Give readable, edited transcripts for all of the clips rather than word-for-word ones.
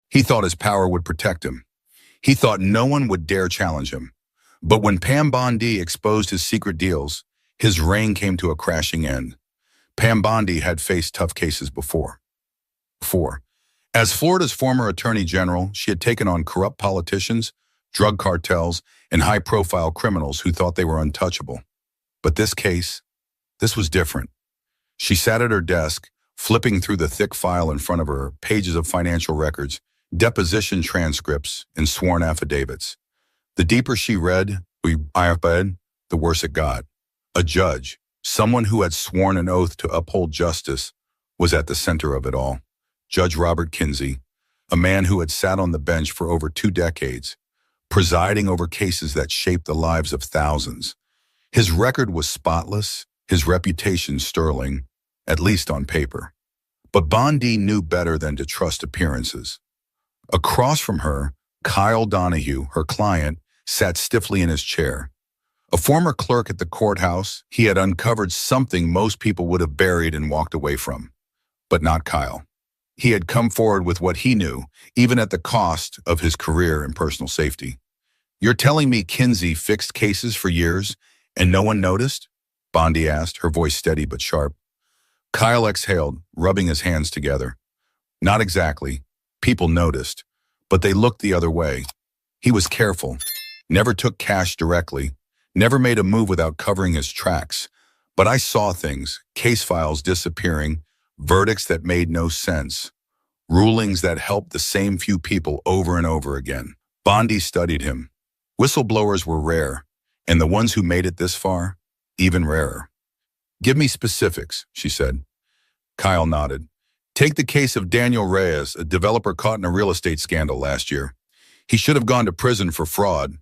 He thought his power would protect him. He thought no one would dare challenge him. But when Pam Bondi exposed his secret deals, his reign came to a crashing end. Pam Bondi had faced tough cases before. As Florida's former attorney general, she had taken on corrupt politicians, drug cartels, and high-profile criminals who thought they were untouchable. But this was different. She sat at her desk, flipping through the thick file in front of her, pages of financial records, deposition transcripts, and sworn affidavits. The deeper she read, the worse it got. A judge, someone who had sworn an oath to uphold justice, was at the center of it all. Judge Robert Kinsey, a man who had sat on the bench for over 2 decades, presiding over cases that shaped the lives of thousands. His record was spotless, his reputation sterling, at least on paper. But Bondi knew better than to trust appearances. Across from her, Kyle Donahue, her client, sat stiffly in his chair. A former clerk at the courthouse, he had uncovered something most people would have buried and walked away from. But not Kyle. He had come forward with what he knew, even at the cost of his career and personal safety. "You're telling me Kinsey fixed cases for years and no one noticed?" Bondi asked, her voice steady but sharp. Kyle exhaled, rubbing his hands together. "Not exactly. People noticed, but they looked the other way. He was careful, never took cash directly, never made a move without covering his tracks. But I saw things, case files disappearing, verdicts that made no sense, rulings that helped the same few people over and over again." Bondi studied him. Whistleblowers were rare, and the ones who made it this far, even rarer. "Give me specifics," she said. Kyle nodded. "Take the case of Daniel Reyes, a developer caught in a real estate scandal last year. He should have gone to prison for fraud.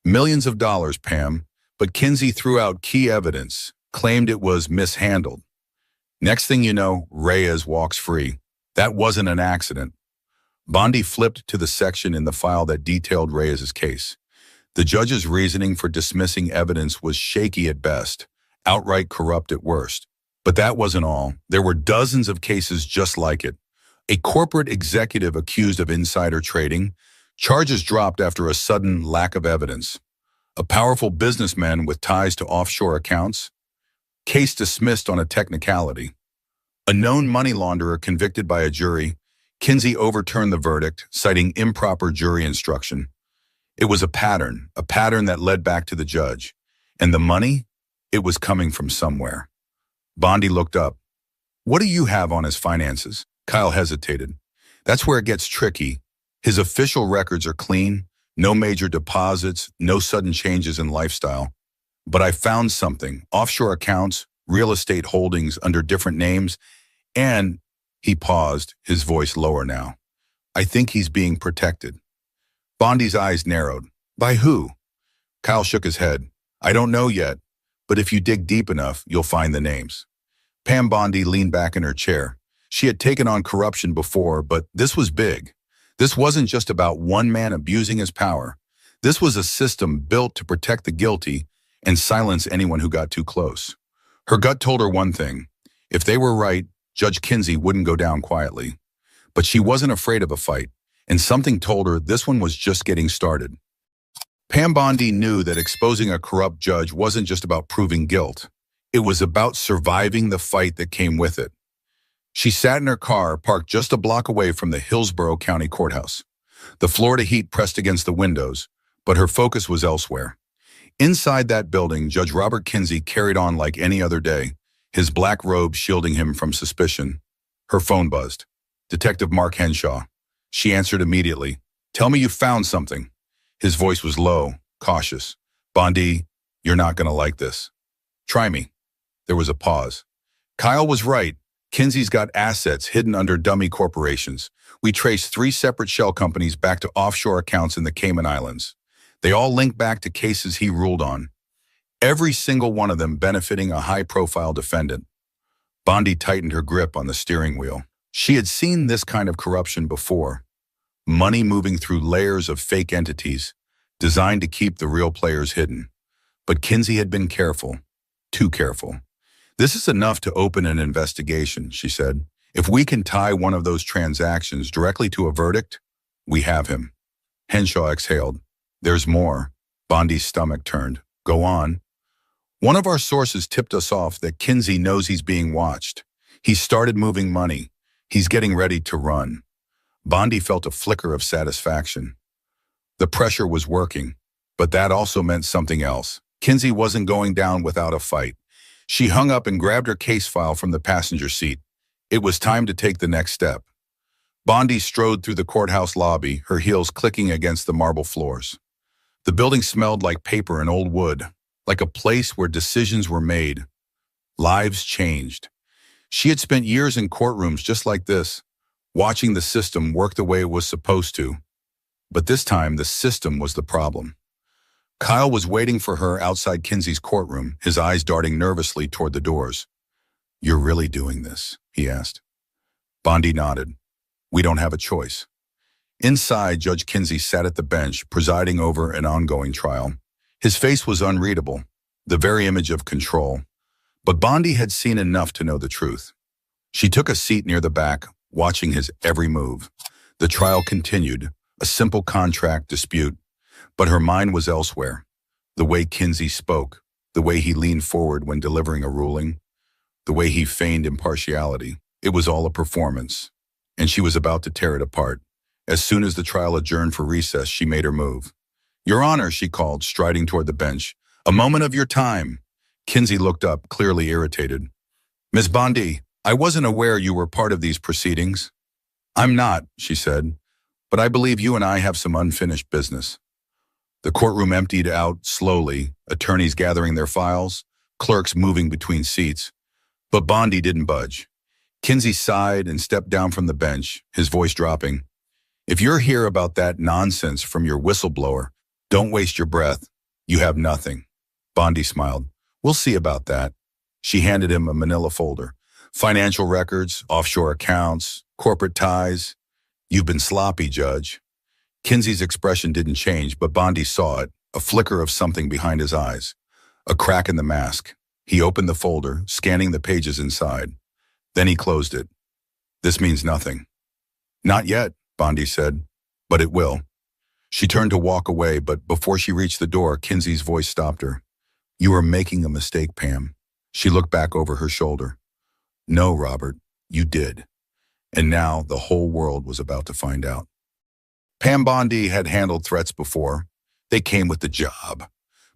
Millions of dollars, Pam, but Kinsey threw out key evidence, claimed it was mishandled. Next thing you know, Reyes walks free. That wasn't an accident." Bondi flipped to the section in the file that detailed Reyes's case. The judge's reasoning for dismissing evidence was shaky at best, outright corrupt at worst. But that wasn't all. There were dozens of cases just like it. A corporate executive accused of insider trading, charges dropped after a sudden lack of evidence. A powerful businessman with ties to offshore accounts, case dismissed on a technicality. A known money launderer convicted by a jury, Kinsey overturned the verdict, citing improper jury instruction. It was a pattern that led back to the judge. And the money? It was coming from somewhere. Bondi looked up. "What do you have on his finances?" Kyle hesitated. "That's where it gets tricky. His official records are clean, no major deposits, no sudden changes in lifestyle. But I found something, offshore accounts, real estate holdings under different names, and," he paused, his voice lower now, "I think he's being protected." Bondi's eyes narrowed. "By who?" Kyle shook his head. "I don't know yet, but if you dig deep enough, you'll find the names." Pam Bondi leaned back in her chair. She had taken on corruption before, but this was big. This wasn't just about one man abusing his power. This was a system built to protect the guilty and silence anyone who got too close. Her gut told her one thing. If they were right, Judge Kinsey wouldn't go down quietly. But she wasn't afraid of a fight, and something told her this one was just getting started. Pam Bondi knew that exposing a corrupt judge wasn't just about proving guilt. It was about surviving the fight that came with it. She sat in her car, parked just a block away from the Hillsborough County Courthouse. The Florida heat pressed against the windows, but her focus was elsewhere. Inside that building, Judge Robert Kinsey carried on like any other day, his black robe shielding him from suspicion. Her phone buzzed. Detective Mark Henshaw. She answered immediately. "Tell me you found something." His voice was low, cautious. "Bondi, you're not going to like this." "Try me." There was a pause. Kyle was right. Kinsey's got assets hidden under dummy corporations. We traced 3 separate shell companies back to offshore accounts in the Cayman Islands. They all link back to cases he ruled on. Every single one of them benefiting a high-profile defendant. Bondi tightened her grip on the steering wheel. She had seen this kind of corruption before. Money moving through layers of fake entities, designed to keep the real players hidden. But Kinsey had been careful. Too careful. "This is enough to open an investigation," she said. "If we can tie one of those transactions directly to a verdict, We have him. Henshaw exhaled. There's more. Bondi's stomach turned. Go on. One of our sources tipped us off that Kinsey knows he's being watched. He started moving money. He's getting ready to run. Bondi felt a flicker of satisfaction. The pressure was working, but that also meant something else. Kinsey wasn't going down without a fight. She hung up and grabbed her case file from the passenger seat. It was time to take the next step. Bondi strode through the courthouse lobby, her heels clicking against the marble floors. The building smelled like paper and old wood, like a place where decisions were made. Lives changed. She had spent years in courtrooms just like this, watching the system work the way it was supposed to. But this time, the system was the problem. Kyle was waiting for her outside Kinsey's courtroom, his eyes darting nervously toward the doors. "You're really doing this?" he asked. Bondi nodded. "We don't have a choice." Inside, Judge Kinsey sat at the bench, presiding over an ongoing trial. His face was unreadable, the very image of control. But Bondi had seen enough to know the truth. She took a seat near the back, watching his every move. The trial continued, a simple contract dispute, but her mind was elsewhere. The way Kinsey spoke, the way he leaned forward when delivering a ruling, the way he feigned impartiality. It was all a performance, and she was about to tear it apart. As soon as the trial adjourned for recess, she made her move. "Your Honor," she called, striding toward the bench. "A moment of your time." Kinsey looked up, clearly irritated. "Ms. Bondi, I wasn't aware you were part of these proceedings." "I'm not," she said, "but I believe you and I have some unfinished business." The courtroom emptied out slowly, attorneys gathering their files, clerks moving between seats. But Bondi didn't budge. Kinsey sighed and stepped down from the bench, his voice dropping. "If you're here about that nonsense from your whistleblower, don't waste your breath. You have nothing." Bondi smiled. "We'll see about that." She handed him a manila folder. "Financial records, offshore accounts, corporate ties. You've been sloppy, Judge." Kinsey's expression didn't change, but Bondi saw it, a flicker of something behind his eyes. A crack in the mask. He opened the folder, scanning the pages inside. Then he closed it. "This means nothing." "Not yet," Bondi said, "but it will." She turned to walk away, but before she reached the door, Kinsey's voice stopped her. "You are making a mistake, Pam." She looked back over her shoulder. "No, Robert, you did." And now the whole world was about to find out. Pam Bondi had handled threats before. They came with the job.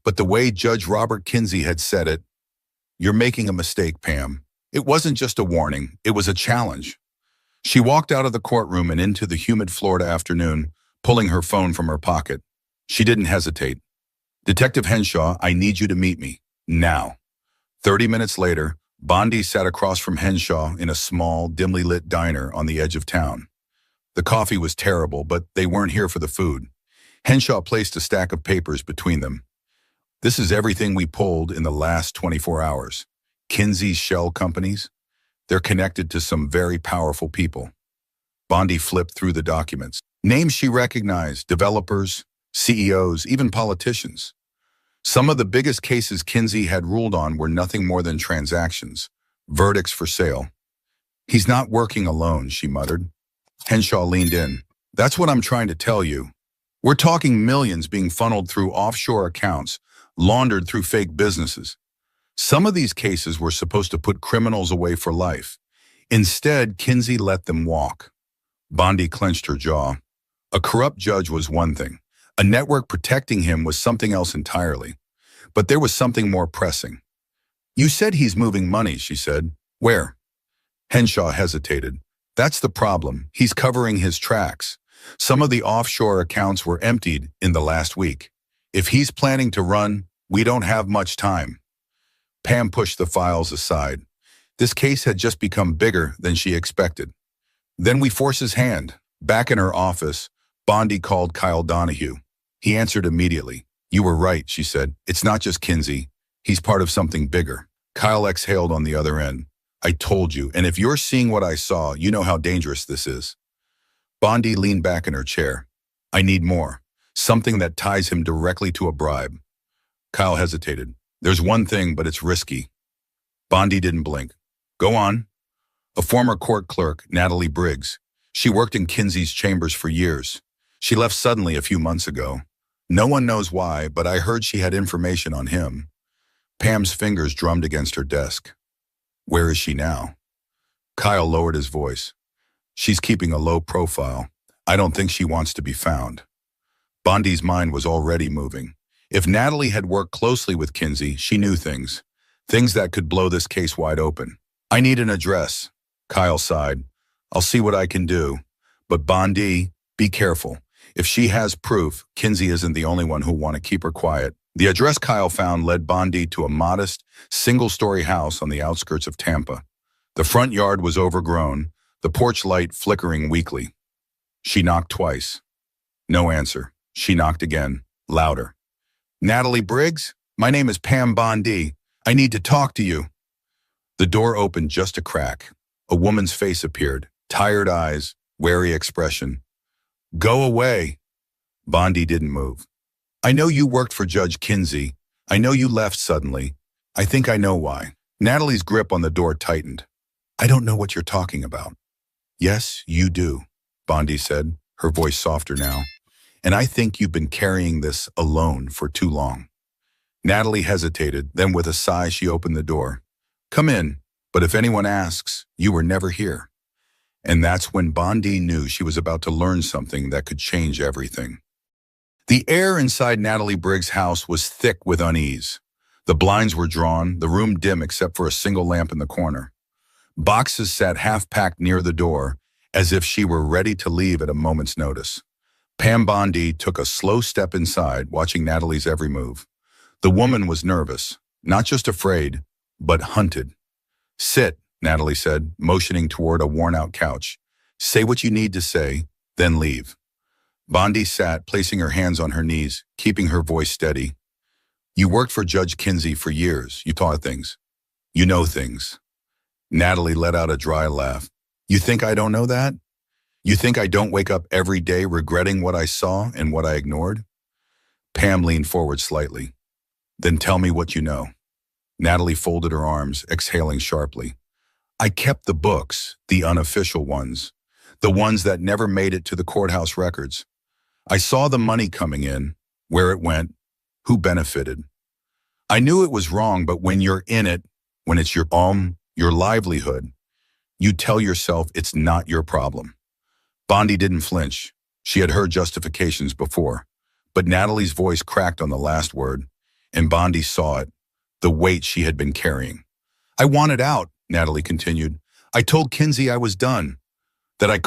But the way Judge Robert Kinsey had said it, "You're making a mistake, Pam," it wasn't just a warning, it was a challenge. She walked out of the courtroom and into the humid Florida afternoon, pulling her phone from her pocket. She didn't hesitate. "Detective Henshaw, I need you to meet me. Now." 30 minutes later, Bondi sat across from Henshaw in a small, dimly lit diner on the edge of town. The coffee was terrible, but they weren't here for the food. Henshaw placed a stack of papers between them. "This is everything we pulled in the last 24 hours. Kinsey's shell companies. They're connected to some very powerful people." Bondi flipped through the documents. Names she recognized, developers, CEOs, even politicians. Some of the biggest cases Kinsey had ruled on were nothing more than transactions, verdicts for sale. "He's not working alone," she muttered. Henshaw leaned in. "That's what I'm trying to tell you. We're talking millions being funneled through offshore accounts, laundered through fake businesses. Some of these cases were supposed to put criminals away for life. Instead, Kinsey let them walk." Bondi clenched her jaw. A corrupt judge was one thing. A network protecting him was something else entirely. But there was something more pressing. "You said he's moving money," she said. "Where?" Henshaw hesitated. "That's the problem. He's covering his tracks. Some of the offshore accounts were emptied in the last week. If he's planning to run, we don't have much time." Pam pushed the files aside. This case had just become bigger than she expected. "Then we force his hand." Back in her office, Bondi called Kyle Donahue. He answered immediately. "You were right," she said. "It's not just Kinsey. He's part of something bigger." Kyle exhaled on the other end. "I told you, and if you're seeing what I saw, you know how dangerous this is." Bondi leaned back in her chair. "I need more. Something that ties him directly to a bribe." Kyle hesitated. "There's one thing, but it's risky." Bondi didn't blink. "Go on." "A former court clerk, Natalie Briggs. She worked in Kinsey's chambers for years. She left suddenly a few months ago. No one knows why, but I heard she had information on him. Pam's fingers drummed against her desk. Where is she now? Kyle lowered his voice. She's keeping a low profile. I don't think she wants to be found. Bondi's mind was already moving. If Natalie had worked closely with Kinsey, she knew things. Things that could blow this case wide open. I need an address. Kyle sighed. I'll see what I can do. But Bondi, be careful. If she has proof, Kinsey isn't the only one who'll want to keep her quiet. The address Kyle found led Bondi to a modest, single-story house on the outskirts of Tampa. The front yard was overgrown, the porch light flickering weakly. She knocked twice. No answer. She knocked again, louder. Natalie Briggs? My name is Pam Bondi. I need to talk to you. The door opened just a crack. A woman's face appeared, tired eyes, wary expression. Go away. Bondi didn't move. I know you worked for Judge Kinsey. I know you left suddenly. I think I know why. Natalie's grip on the door tightened. I don't know what you're talking about. Yes, you do, Bondi said, her voice softer now. And I think you've been carrying this alone for too long. Natalie hesitated, then with a sigh she opened the door. Come in, but if anyone asks, you were never here. And that's when Bondi knew she was about to learn something that could change everything. The air inside Natalie Briggs' house was thick with unease. The blinds were drawn, the room dim except for a single lamp in the corner. Boxes sat half-packed near the door, as if she were ready to leave at a moment's notice. Pam Bondi took a slow step inside, watching Natalie's every move. The woman was nervous, not just afraid, but hunted. Sit, Natalie said, motioning toward a worn-out couch. Say what you need to say, then leave. Bondi sat, placing her hands on her knees, keeping her voice steady. You worked for Judge Kinsey for years. You taught things. You know things. Natalie let out a dry laugh. You think I don't know that? You think I don't wake up every day regretting what I saw and what I ignored? Pam leaned forward slightly. Then tell me what you know. Natalie folded her arms, exhaling sharply. I kept the books, the unofficial ones, the ones that never made it to the courthouse records. I saw the money coming in, where it went, who benefited. I knew it was wrong, but when you're in it, when it's your livelihood, you tell yourself it's not your problem. Bondi didn't flinch. She had heard justifications before, but Natalie's voice cracked on the last word, and Bondi saw it, the weight she had been carrying. I wanted out, Natalie continued. I told Kinsey I was done, that I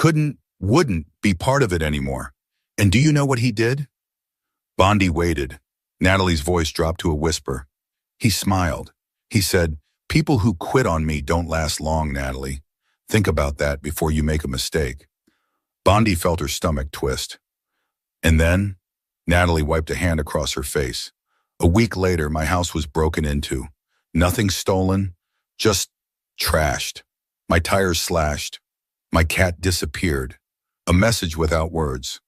wouldn't be part of it anymore. And do you know what he did? Bondi waited. Natalie's voice dropped to a whisper. He smiled. He said, people who quit on me don't last long, Natalie. Think about that before you make a mistake. Bondi felt her stomach twist. And then, Natalie wiped a hand across her face. A week later, my house was broken into. Nothing stolen, just trashed. My tires slashed. My cat disappeared. A message without words.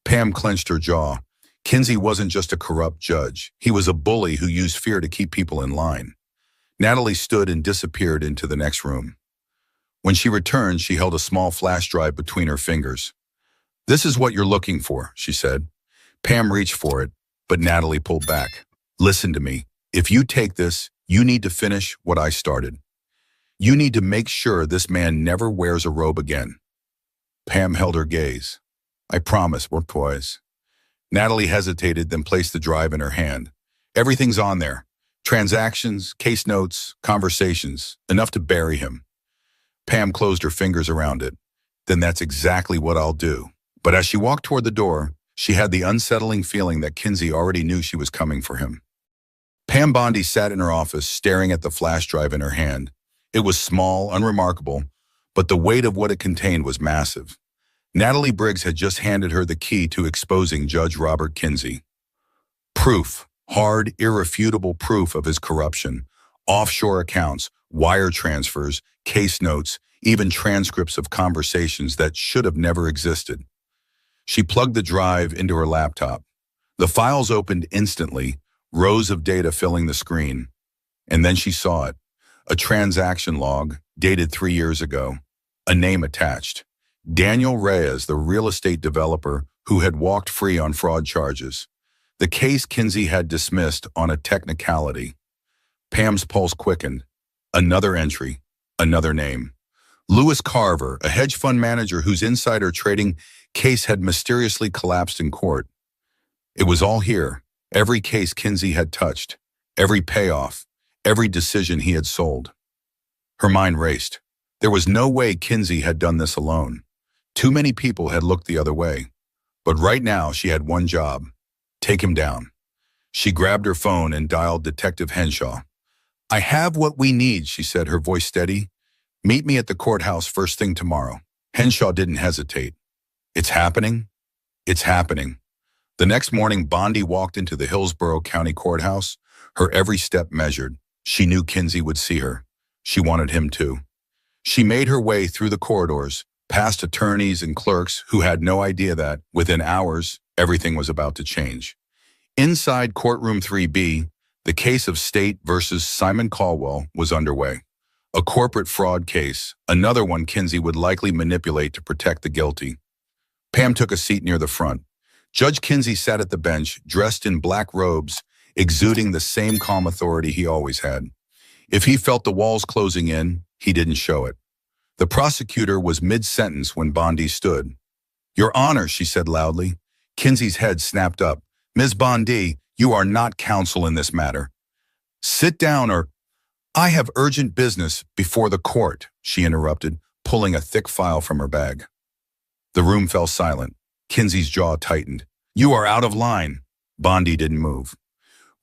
Pam clenched her jaw. Kinsey wasn't just a corrupt judge. He was a bully who used fear to keep people in line. Natalie stood and disappeared into the next room. When she returned, she held a small flash drive between her fingers. This is what you're looking for, she said. Pam reached for it, but Natalie pulled back. Listen to me. If you take this, you need to finish what I started. You need to make sure this man never wears a robe again. Pam held her gaze. I promise, we're poised. Natalie hesitated, then placed the drive in her hand. Everything's on there. Transactions, case notes, conversations, enough to bury him. Pam closed her fingers around it. Then that's exactly what I'll do. But as she walked toward the door, she had the unsettling feeling that Kinsey already knew she was coming for him. Pam Bondi sat in her office, staring at the flash drive in her hand. It was small, unremarkable, but the weight of what it contained was massive. Natalie Briggs had just handed her the key to exposing Judge Robert Kinsey. Proof, hard, irrefutable proof of his corruption, offshore accounts, wire transfers, case notes, even transcripts of conversations that should have never existed. She plugged the drive into her laptop. The files opened instantly, rows of data filling the screen. And then she saw it. A transaction log, dated 3 years ago. A name attached. Daniel Reyes, the real estate developer who had walked free on fraud charges. The case Kinsey had dismissed on a technicality. Pam's pulse quickened. Another entry, another name. Lewis Carver, a hedge fund manager whose insider trading case had mysteriously collapsed in court. It was all here, every case Kinsey had touched, every payoff, every decision he had sold. Her mind raced. There was no way Kinsey had done this alone. Too many people had looked the other way. But right now she had one job: take him down. She grabbed her phone and dialed Detective Henshaw. "I have what we need," she said, her voice steady. "Meet me at the courthouse first thing tomorrow." Henshaw didn't hesitate. "It's happening? It's happening." The next morning, Bondi walked into the Hillsborough County Courthouse, her every step measured. She knew Kinsey would see her. She wanted him to. She made her way through the corridors, past attorneys and clerks who had no idea that, within hours, everything was about to change. Inside courtroom 3B, the case of State versus Simon Caldwell was underway. A corporate fraud case, another one Kinsey would likely manipulate to protect the guilty. Pam took a seat near the front. Judge Kinsey sat at the bench, dressed in black robes, exuding the same calm authority he always had. If he felt the walls closing in, he didn't show it. The prosecutor was mid-sentence when Bondi stood. "Your Honor," she said loudly. Kinsey's head snapped up. "Ms. Bondi, you are not counsel in this matter. Sit down or—" "I have urgent business before the court," she interrupted, pulling a thick file from her bag. The room fell silent. Kinsey's jaw tightened. "You are out of line." Bondi didn't move.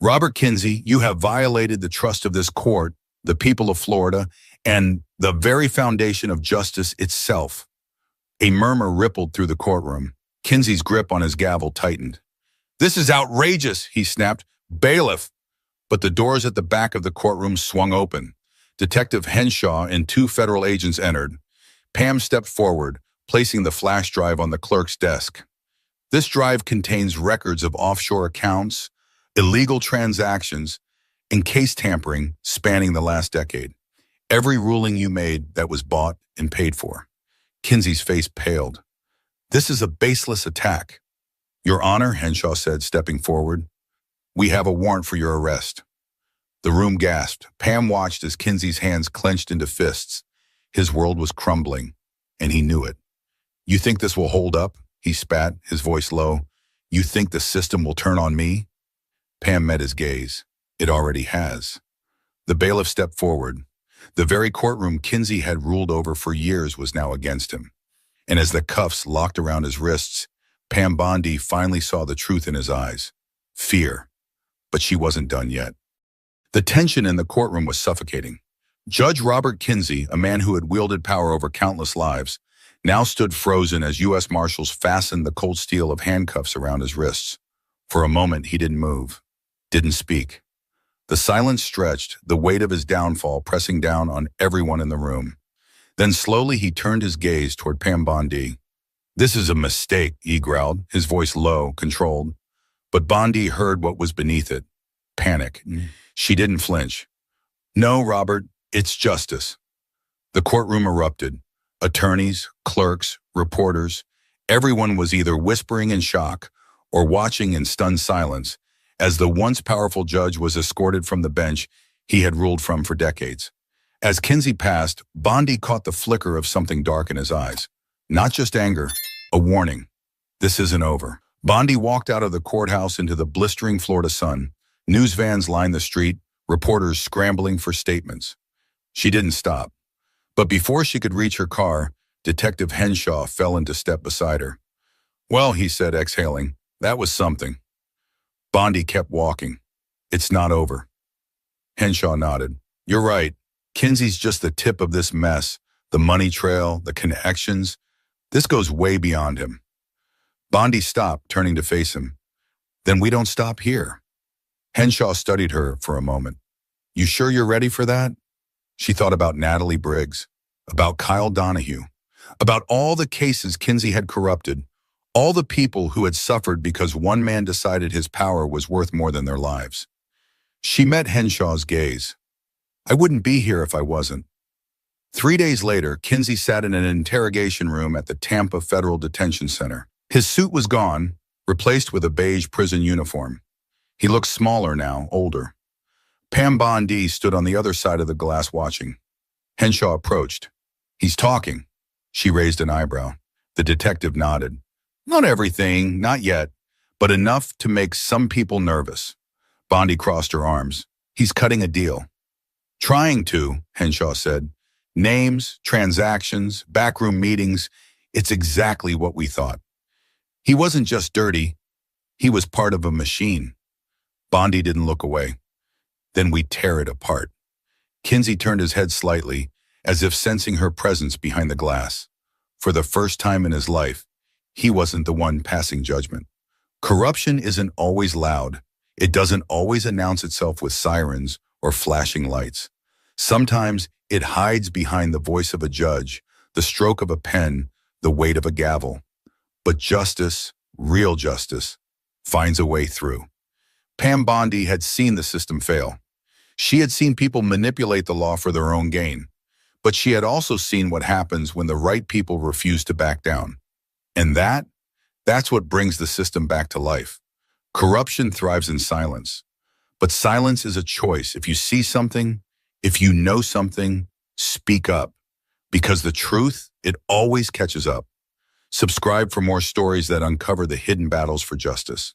"Robert Kinsey, you have violated the trust of this court, the people of Florida, and the very foundation of justice itself." A murmur rippled through the courtroom. Kinsey's grip on his gavel tightened. "This is outrageous," he snapped. "Bailiff!" But the doors at the back of the courtroom swung open. Detective Henshaw and two federal agents entered. Pam stepped forward, placing the flash drive on the clerk's desk. This drive contains records of offshore accounts, illegal transactions, and case tampering spanning the last decade. Every ruling you made that was bought and paid for. Kinsey's face paled. "This is a baseless attack." "Your Honor," Henshaw said, stepping forward, "we have a warrant for your arrest." The room gasped. Pam watched as Kinsey's hands clenched into fists. His world was crumbling, and he knew it. "You think this will hold up?" he spat, his voice low. "You think the system will turn on me?" Pam met his gaze. "It already has." The bailiff stepped forward. The very courtroom Kinsey had ruled over for years was now against him. And as the cuffs locked around his wrists, Pam Bondi finally saw the truth in his eyes. Fear. But she wasn't done yet. The tension in the courtroom was suffocating. Judge Robert Kinsey, a man who had wielded power over countless lives, now stood frozen as U.S. Marshals fastened the cold steel of handcuffs around his wrists. For a moment, he didn't move, didn't speak. The silence stretched, the weight of his downfall pressing down on everyone in the room. Then slowly he turned his gaze toward Pam Bondi. "This is a mistake," he growled, his voice low, controlled. But Bondi heard what was beneath it. Panic. She didn't flinch. "No, Robert, it's justice." The courtroom erupted. Attorneys, clerks, reporters, everyone was either whispering in shock or watching in stunned silence as the once powerful judge was escorted from the bench he had ruled from for decades. As Kinsey passed, Bondi caught the flicker of something dark in his eyes. Not just anger, a warning. This isn't over. Bondi walked out of the courthouse into the blistering Florida sun. News vans lined the street, reporters scrambling for statements. She didn't stop. But before she could reach her car, Detective Henshaw fell into step beside her. "Well," he said, exhaling, "that was something." Bondi kept walking. "It's not over." Henshaw nodded. "You're right. Kinsey's just the tip of this mess, the money trail, the connections. This goes way beyond him." Bondi stopped, turning to face him. "Then we don't stop here." Henshaw studied her for a moment. "You sure you're ready for that?" She thought about Natalie Briggs, about Kyle Donahue, about all the cases Kinsey had corrupted, all the people who had suffered because one man decided his power was worth more than their lives. She met Henshaw's gaze. "I wouldn't be here if I wasn't." 3 days later, Kinsey sat in an interrogation room at the Tampa Federal Detention Center. His suit was gone, replaced with a beige prison uniform. He looked smaller now, older. Pam Bondi stood on the other side of the glass watching. Henshaw approached. "He's talking." She raised an eyebrow. The detective nodded. "Not everything, not yet, but enough to make some people nervous." Bondi crossed her arms. "He's cutting a deal." "Trying to," Henshaw said. "Names, transactions, backroom meetings. It's exactly what we thought. He wasn't just dirty. He was part of a machine." Bondi didn't look away. "Then we tear it apart." Kinsey turned his head slightly, as if sensing her presence behind the glass. For the first time in his life, he wasn't the one passing judgment. Corruption isn't always loud. It doesn't always announce itself with sirens or flashing lights. Sometimes it hides behind the voice of a judge, the stroke of a pen, the weight of a gavel. But justice, real justice, finds a way through. Pam Bondi had seen the system fail. She had seen people manipulate the law for their own gain. But she had also seen what happens when the right people refuse to back down. And that's what brings the system back to life. Corruption thrives in silence. But silence is a choice. If you see something, if you know something, speak up. Because the truth, it always catches up. Subscribe for more stories that uncover the hidden battles for justice.